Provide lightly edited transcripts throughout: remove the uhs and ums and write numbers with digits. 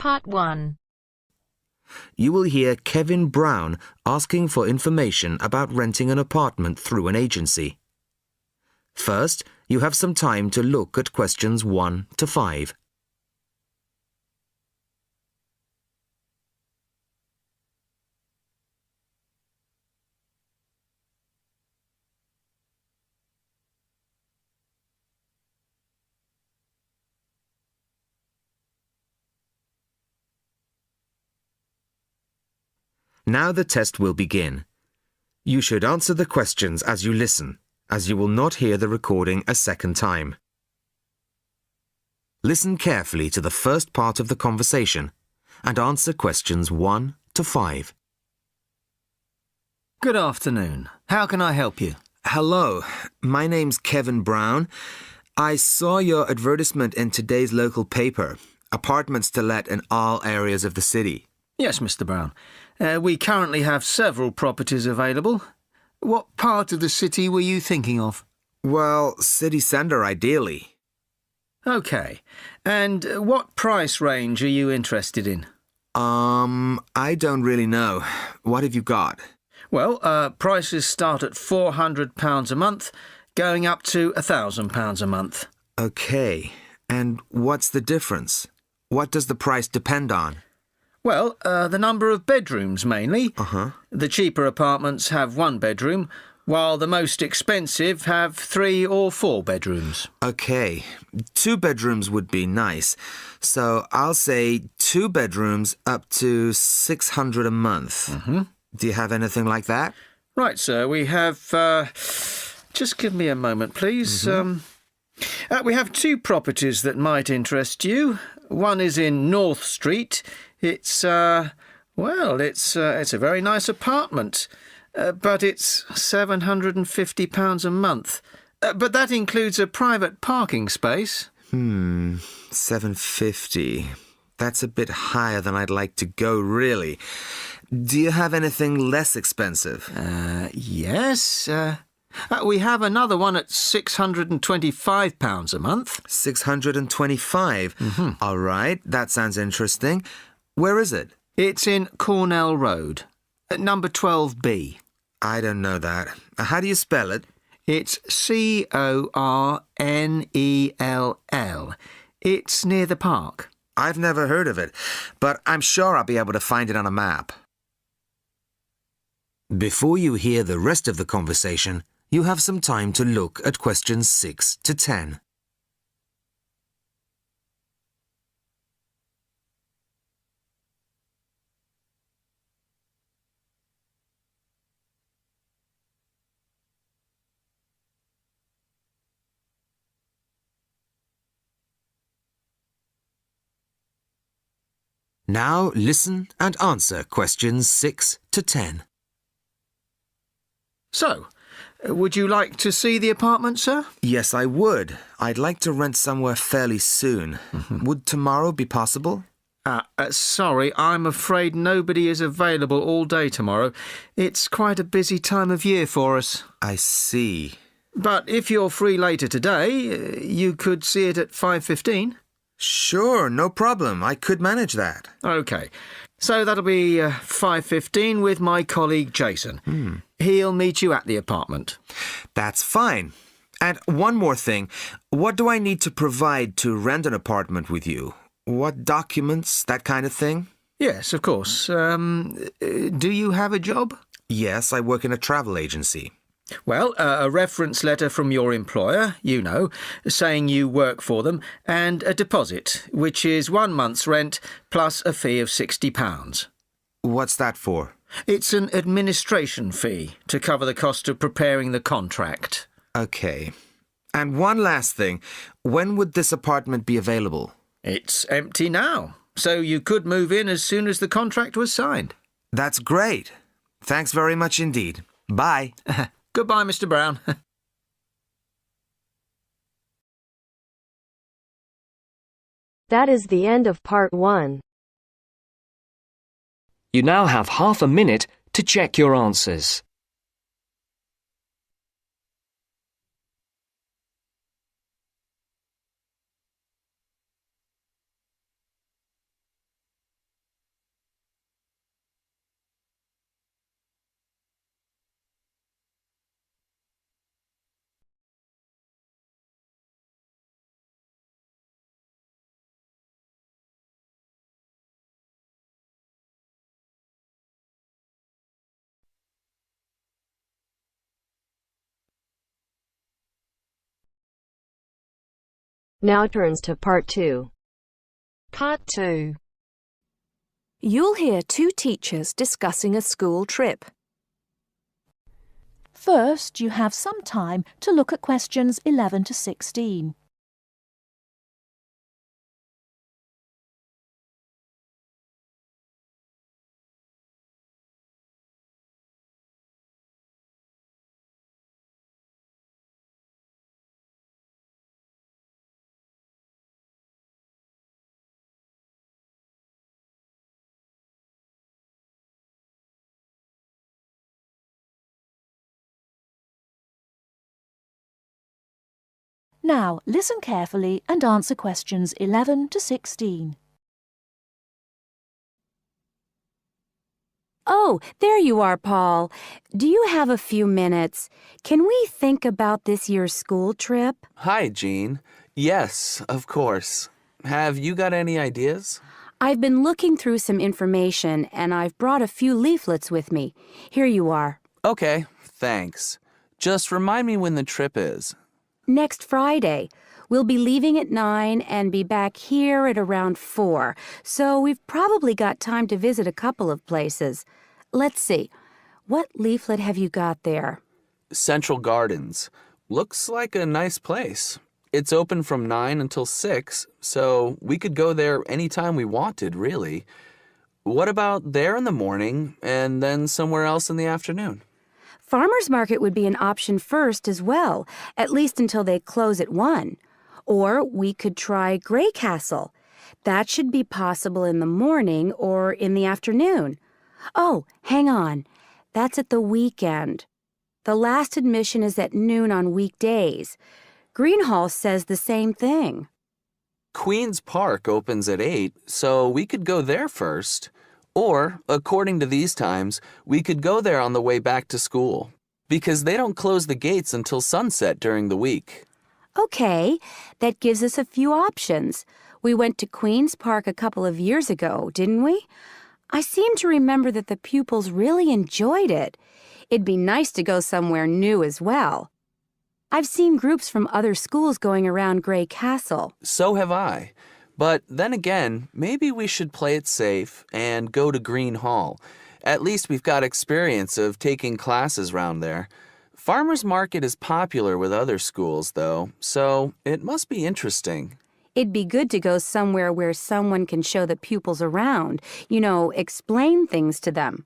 Part 1. You will hear Kevin Brown asking for information about renting an apartment through an agency. First, you have some time to look at questions 1 to 5. Now the test will begin. You should answer the questions as you listen, as you will not hear the recording a second time. Listen carefully to the first part of the conversation and answer questions 1 to 5. Good afternoon. How can I help you? Hello, my name's Kevin Brown. I saw your advertisement in today's local paper, apartments to let in all areas of the city. Yes, Mr. Brown. We currently have several properties available. What part of the city were you thinking of? Well, city centre ideally. OK. And what price range are you interested in? I don't really know. What have you got? Well, prices start at £400 a month, going up to £1,000 a month. OK. And what's the difference? What does the price depend on? Well, the number of bedrooms mainly. The cheaper apartments have 1 bedroom, while the most expensive have 3 or 4 bedrooms. OK. 2 bedrooms would be nice. So I'll say 2 bedrooms up to £600 a month. Do you have anything like that? Right, sir. We have... just give me a moment, please. We have 2 properties that might interest you. One is in North Street. It's a very nice apartment, but it's £750 a month. But that includes a private parking space. £750. That's a bit higher than I'd like to go, really. Do you have anything less expensive? Yes. We have another one at £625 a month. £625? All right, that sounds interesting. Where is it? It's in Cornell Road, at number 12B. I don't know that. How do you spell it? It's Cornell. It's near the park. I've never heard of it, but I'm sure I'll be able to find it on a map. Before you hear the rest of the conversation, you have some time to look at questions 6 to 10. Now listen and answer questions 6 to 10. So, would you like to see the apartment, sir? Yes, I would. I'd like to rent somewhere fairly soon. Would tomorrow be possible? Sorry, I'm afraid nobody is available all day tomorrow. It's quite a busy time of year for us. I see. But if you're free later today, you could see it at 5:15. Sure, no problem. I could manage that. OK. So that'll be 5:15 with my colleague Jason. He'll meet you at the apartment. That's fine. And one more thing. What do I need to provide to rent an apartment with you? What documents, that kind of thing? Yes, of course. Do you have a job? Yes, I work in a travel agency. Well, a reference letter from your employer, saying you work for them, and a deposit, which is 1 month's rent plus a fee of £60. What's that for? It's an administration fee to cover the cost of preparing the contract. OK. And one last thing. When would this apartment be available? It's empty now, so you could move in as soon as the contract was signed. That's great. Thanks very much indeed. Bye. Goodbye, Mr. Brown. That is the end of part 1. You now have half a minute to check your answers. Now turns to Part 2. Part 2. You'll hear two teachers discussing a school trip. First, you have some time to look at questions 11 to 16. Now, listen carefully and answer questions 11 to 16. Oh, there you are, Paul. Do you have a few minutes? Can we think about this year's school trip? Hi, Jean. Yes, of course. Have you got any ideas? I've been looking through some information, and I've brought a few leaflets with me. Here you are. Okay, thanks. Just remind me when the trip is. Next Friday. We'll be leaving at 9 and be back here at around 4, so we've probably got time to visit a couple of places. Let's see. What leaflet have you got there? Central Gardens. Looks like a nice place. It's open from 9 until 6, so we could go there anytime we wanted, really. What about there in the morning and then somewhere else in the afternoon? Farmers Market would be an option first as well, at least until they close at 1. Or we could try Grey Castle. That should be possible in the morning or in the afternoon. Oh, hang on. That's at the weekend. The last admission is at noon on weekdays. Greenhall says the same thing. Queen's Park opens at 8, so we could go there first. Or, according to these times, we could go there on the way back to school, because they don't close the gates until sunset during the week. Okay, that gives us a few options. We went to Queen's Park a couple of years ago, didn't we? I seem to remember that the pupils really enjoyed it. It'd be nice to go somewhere new as well. I've seen groups from other schools going around Grey Castle. So have I. But then again, maybe we should play it safe and go to Green Hall. At least we've got experience of taking classes round there. Farmers Market is popular with other schools, though, so it must be interesting. It'd be good to go somewhere where someone can show the pupils around, explain things to them.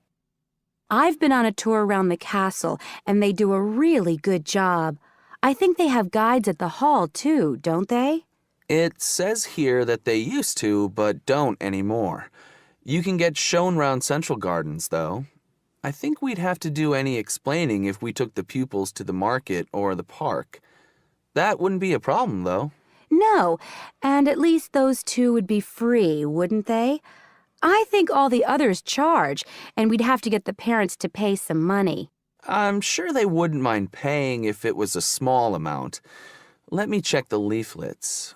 I've been on a tour around the castle, and they do a really good job. I think they have guides at the hall, too, don't they? It says here that they used to, but don't anymore. You can get shown round Central Gardens, though. I think we'd have to do any explaining if we took the pupils to the market or the park. That wouldn't be a problem, though. No, and at least those two would be free, wouldn't they? I think all the others charge, and we'd have to get the parents to pay some money. I'm sure they wouldn't mind paying if it was a small amount. Let me check the leaflets.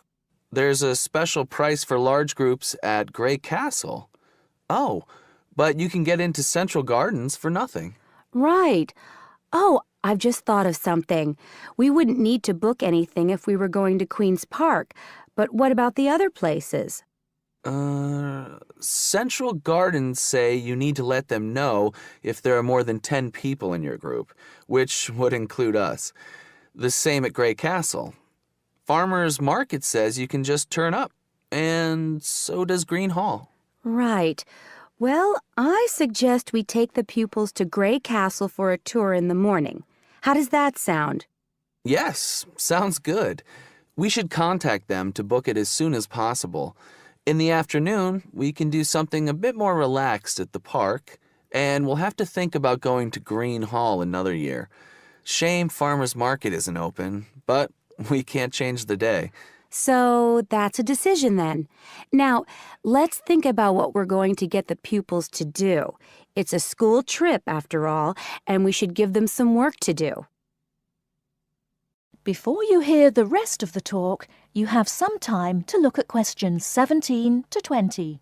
There's a special price for large groups at Grey Castle. Oh, but you can get into Central Gardens for nothing. Right. Oh, I've just thought of something. We wouldn't need to book anything if we were going to Queen's Park, but what about the other places? Central Gardens say you need to let them know if there are more than 10 people in your group, which would include us. The same at Grey Castle. Farmers Market says you can just turn up, and so does Green Hall. Right. Well, I suggest we take the pupils to Grey Castle for a tour in the morning. How does that sound? Yes, sounds good. We should contact them to book it as soon as possible. In the afternoon, we can do something a bit more relaxed at the park, and we'll have to think about going to Green Hall another year. Shame Farmers Market isn't open, but we can't change the day. So that's a decision then. Now, let's think about what we're going to get the pupils to do. It's a school trip, after all, and we should give them some work to do. Before you hear the rest of the talk, you have some time to look at questions 17 to 20.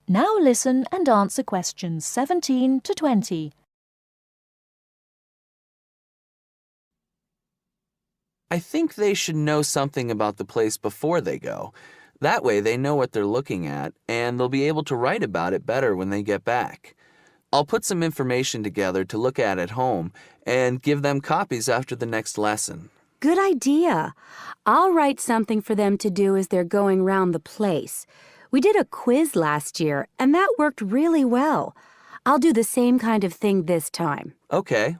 Now listen and answer questions 17 to 20. I think they should know something about the place before they go. That way they know what they're looking at, and they'll be able to write about it better when they get back. I'll put some information together to look at home and give them copies after the next lesson. Good idea. I'll write something for them to do as they're going round the place. We did a quiz last year, and that worked really well. I'll do the same kind of thing this time. Okay.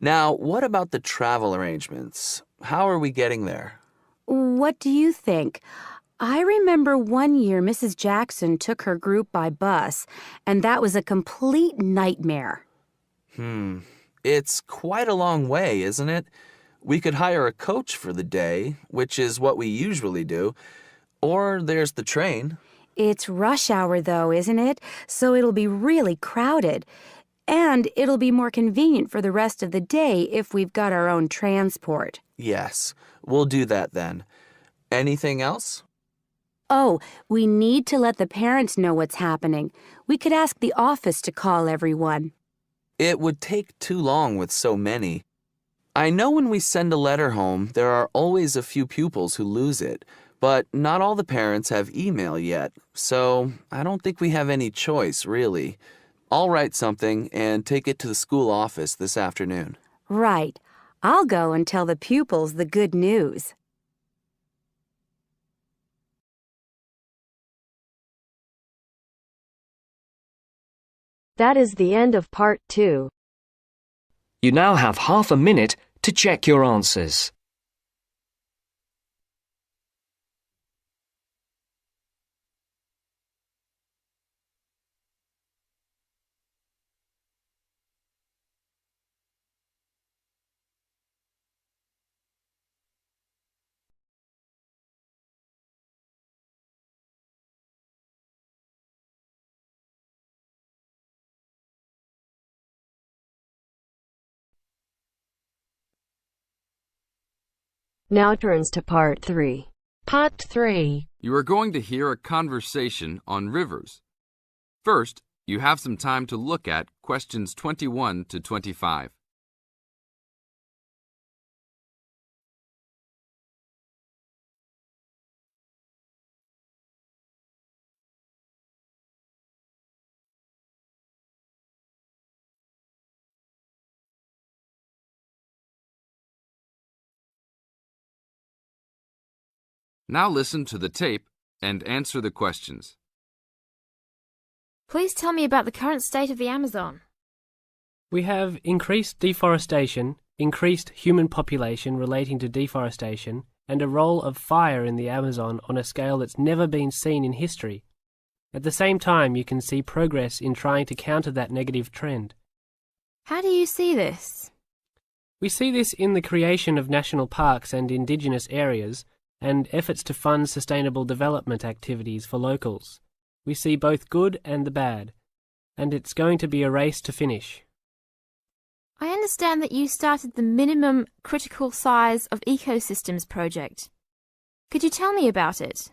Now, what about the travel arrangements? How are we getting there? What do you think? I remember one year Mrs. Jackson took her group by bus, and that was a complete nightmare. It's quite a long way, isn't it? We could hire a coach for the day, which is what we usually do, or there's the train. It's rush hour, though, isn't it? So it'll be really crowded. And it'll be more convenient for the rest of the day if we've got our own transport. Yes, we'll do that then. Anything else? Oh, we need to let the parents know what's happening. We could ask the office to call everyone. It would take too long with so many. I know when we send a letter home, there are always a few pupils who lose it, but not all the parents have email yet, so I don't think we have any choice, really. I'll write something and take it to the school office this afternoon. Right. I'll go and tell the pupils the good news. That is the end of part 2. You now have half a minute to check your answers. Now turns to part 3. Part 3. You are going to hear a conversation on rivers. First, you have some time to look at questions 21 to 25. Now listen to the tape and answer the questions. Please tell me about the current state of the Amazon. We have increased deforestation, increased human population relating to deforestation, and a role of fire in the Amazon on a scale that's never been seen in history. At the same time, you can see progress in trying to counter that negative trend. How do you see this? We see this in the creation of national parks and indigenous areas, and efforts to fund sustainable development activities for locals. We see both good and the bad, and it's going to be a race to finish. I understand that you started the Minimum Critical Size of Ecosystems project. Could you tell me about it?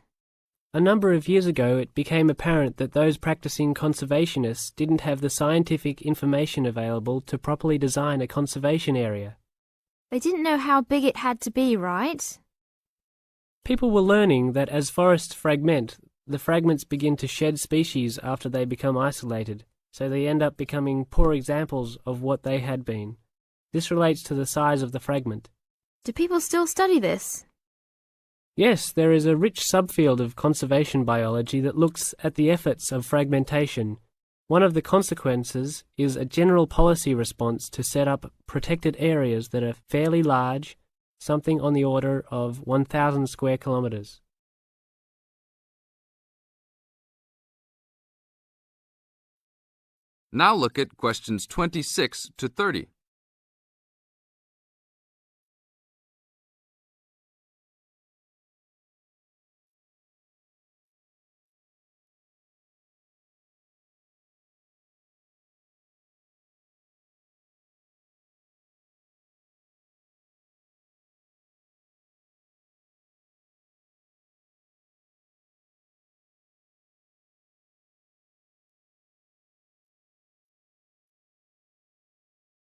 A number of years ago, it became apparent that those practicing conservationists didn't have the scientific information available to properly design a conservation area. They didn't know how big it had to be, right? People were learning that as forests fragment, the fragments begin to shed species after they become isolated, so they end up becoming poor examples of what they had been. This relates to the size of the fragment. Do people still study this? Yes, there is a rich subfield of conservation biology that looks at the efforts of fragmentation. One of the consequences is a general policy response to set up protected areas that are fairly large, something on the order of 1,000 square kilometres. Now look at questions 26 to 30.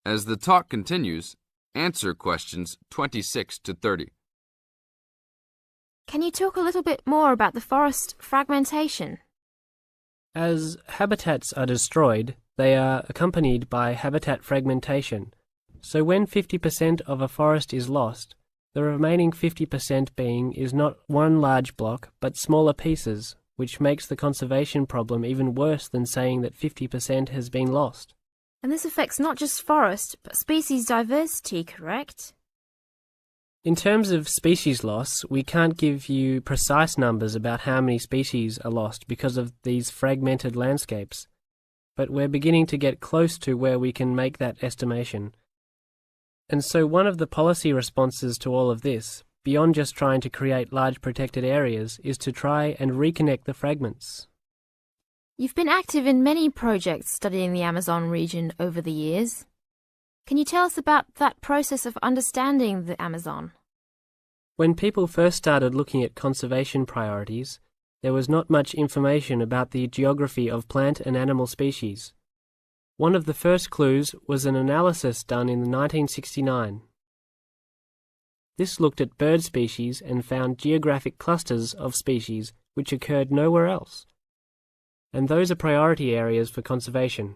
As the talk continues, answer questions 26 to 30. Can you talk a little bit more about the forest fragmentation? As habitats are destroyed, they are accompanied by habitat fragmentation. So when 50% of a forest is lost, the remaining 50% being is not one large block, but smaller pieces, which makes the conservation problem even worse than saying that 50% has been lost. And this affects not just forest, but species diversity, correct? In terms of species loss, we can't give you precise numbers about how many species are lost because of these fragmented landscapes, but we're beginning to get close to where we can make that estimation. And so one of the policy responses to all of this, beyond just trying to create large protected areas, is to try and reconnect the fragments. You've been active in many projects studying the Amazon region over the years. Can you tell us about that process of understanding the Amazon? When people first started looking at conservation priorities, there was not much information about the geography of plant and animal species. One of the first clues was an analysis done in 1969. This looked at bird species and found geographic clusters of species which occurred nowhere else. And those are priority areas for conservation.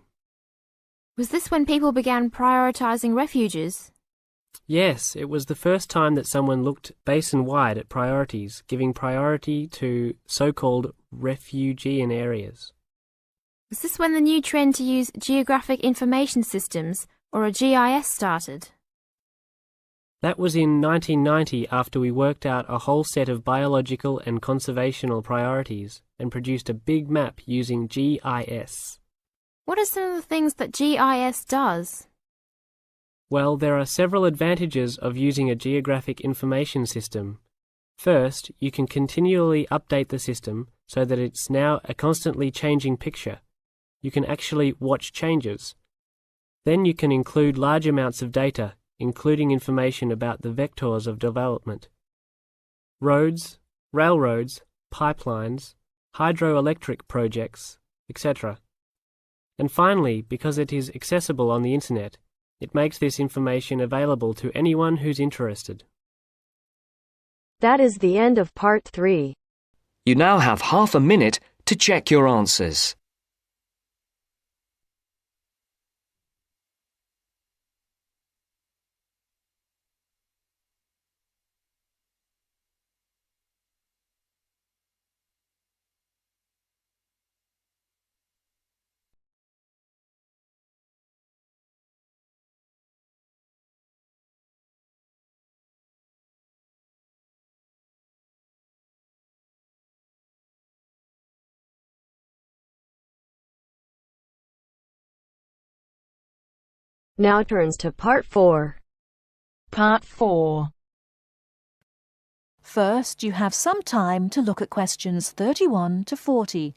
Was this when people began prioritizing refuges? Yes, it was the first time that someone looked basin-wide at priorities, giving priority to so-called refugean areas. Was this when the new trend to use geographic information systems, or a GIS, started? That was in 1990 after we worked out a whole set of biological and conservational priorities and produced a big map using GIS. What are some of the things that GIS does? Well, there are several advantages of using a geographic information system. First, you can continually update the system so that it's now a constantly changing picture. You can actually watch changes. Then you can include large amounts of data, including information about the vectors of development. Roads, railroads, pipelines, hydroelectric projects, etc. And finally, because it is accessible on the internet, it makes this information available to anyone who's interested. That is the end of part 3. You now have half a minute to check your answers. Now turns to part 4. Part 4. First, you have some time to look at questions 31 to 40.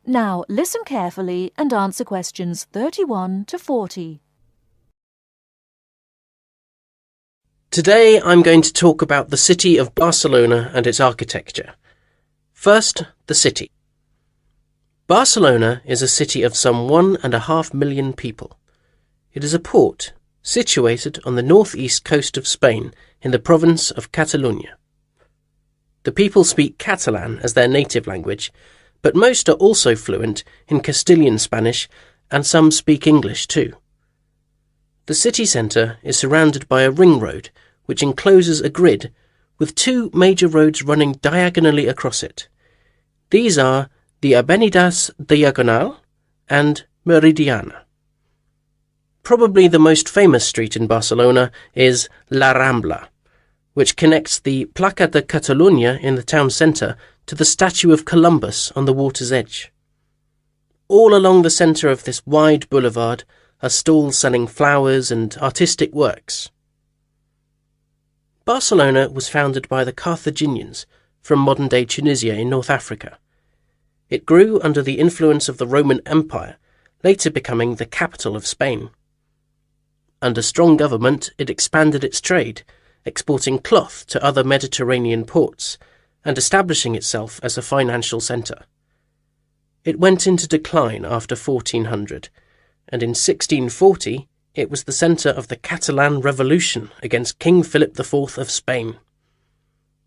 Now, listen carefully and answer questions 31 to 40. Today I'm going to talk about the city of Barcelona and its architecture. First, the city. Barcelona is a city of some 1.5 million people. It is a port situated on the northeast coast of Spain in the province of Catalonia. The people speak Catalan as their native language, but most are also fluent in Castilian Spanish, and some speak English too. The city centre is surrounded by a ring road which encloses a grid with 2 major roads running diagonally across it. These are the Avenidas Diagonal and Meridiana. Probably the most famous street in Barcelona is La Rambla, which connects the Plaça de Catalunya in the town centre to the statue of Columbus on the water's edge. All along the centre of this wide boulevard are stalls selling flowers and artistic works. Barcelona was founded by the Carthaginians from modern-day Tunisia in North Africa. It grew under the influence of the Roman Empire, later becoming the capital of Spain. Under strong government, it expanded its trade, exporting cloth to other Mediterranean ports and establishing itself as a financial centre. It went into decline after 1400, and in 1640 it was the centre of the Catalan Revolution against King Philip IV of Spain.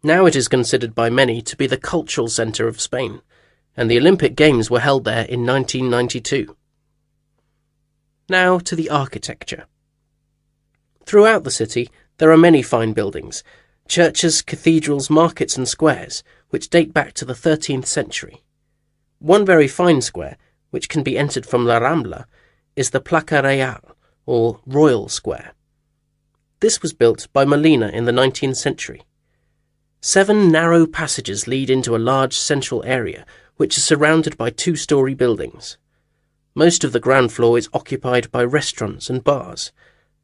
Now it is considered by many to be the cultural centre of Spain, and the Olympic Games were held there in 1992. Now to the architecture. Throughout the city there are many fine buildings, churches, cathedrals, markets and squares, which date back to the 13th century. One very fine square, which can be entered from La Rambla, is the Plaça Real, or Royal Square. This was built by Molina in the 19th century. 7 narrow passages lead into a large central area, which is surrounded by 2-storey buildings. Most of the ground floor is occupied by restaurants and bars,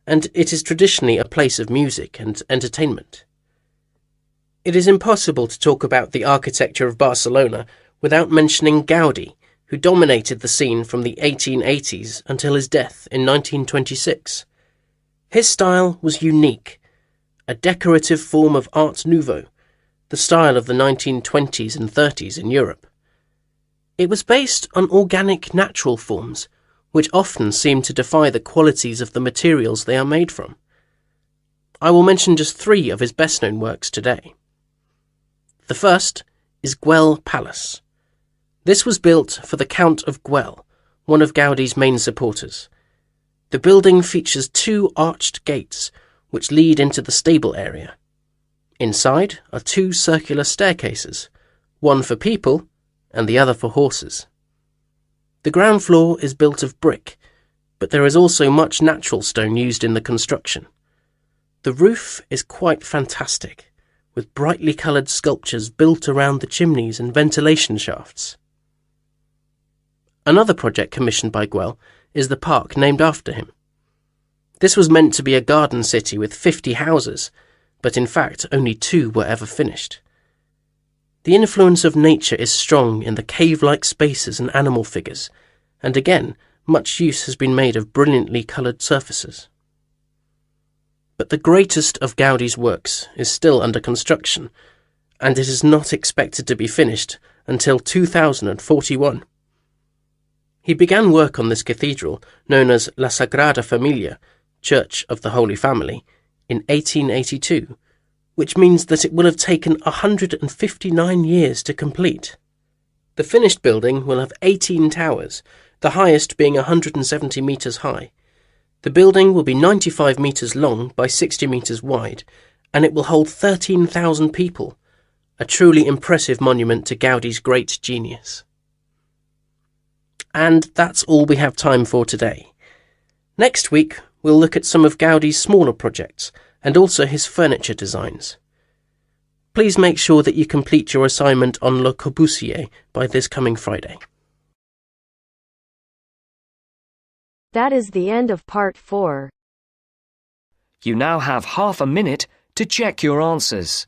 and it is traditionally a place of music and entertainment. It is impossible to talk about the architecture of Barcelona without mentioning Gaudí, who dominated the scene from the 1880s until his death in 1926. His style was unique, a decorative form of Art Nouveau, the style of the 1920s and 30s in Europe. It was based on organic natural forms, which often seem to defy the qualities of the materials they are made from. I will mention just 3 of his best-known works today. The first is Güell Palace. This was built for the Count of Güell, one of Gaudí's main supporters. The building features 2 arched gates, which lead into the stable area. Inside are 2 circular staircases, one for people and the other for horses. The ground floor is built of brick, but there is also much natural stone used in the construction. The roof is quite fantastic, with brightly coloured sculptures built around the chimneys and ventilation shafts. Another project commissioned by Güell is the park named after him. This was meant to be a garden city with 50 houses, but in fact only 2 were ever finished. The influence of nature is strong in the cave-like spaces and animal figures, and again, much use has been made of brilliantly coloured surfaces. But the greatest of Gaudí's works is still under construction, and it is not expected to be finished until 2041. He began work on this cathedral, known as La Sagrada Familia, Church of the Holy Family, in 1882, which means that it will have taken 159 years to complete. The finished building will have 18 towers, the highest being 170 metres high. The building will be 95 metres long by 60 metres wide, and it will hold 13,000 people, a truly impressive monument to Gaudí's great genius. And that's all we have time for today. Next week, we'll look at some of Gaudí's smaller projects and also his furniture designs. Please make sure that you complete your assignment on Le Corbusier by this coming Friday. That is the end of part 4. You now have half a minute to check your answers.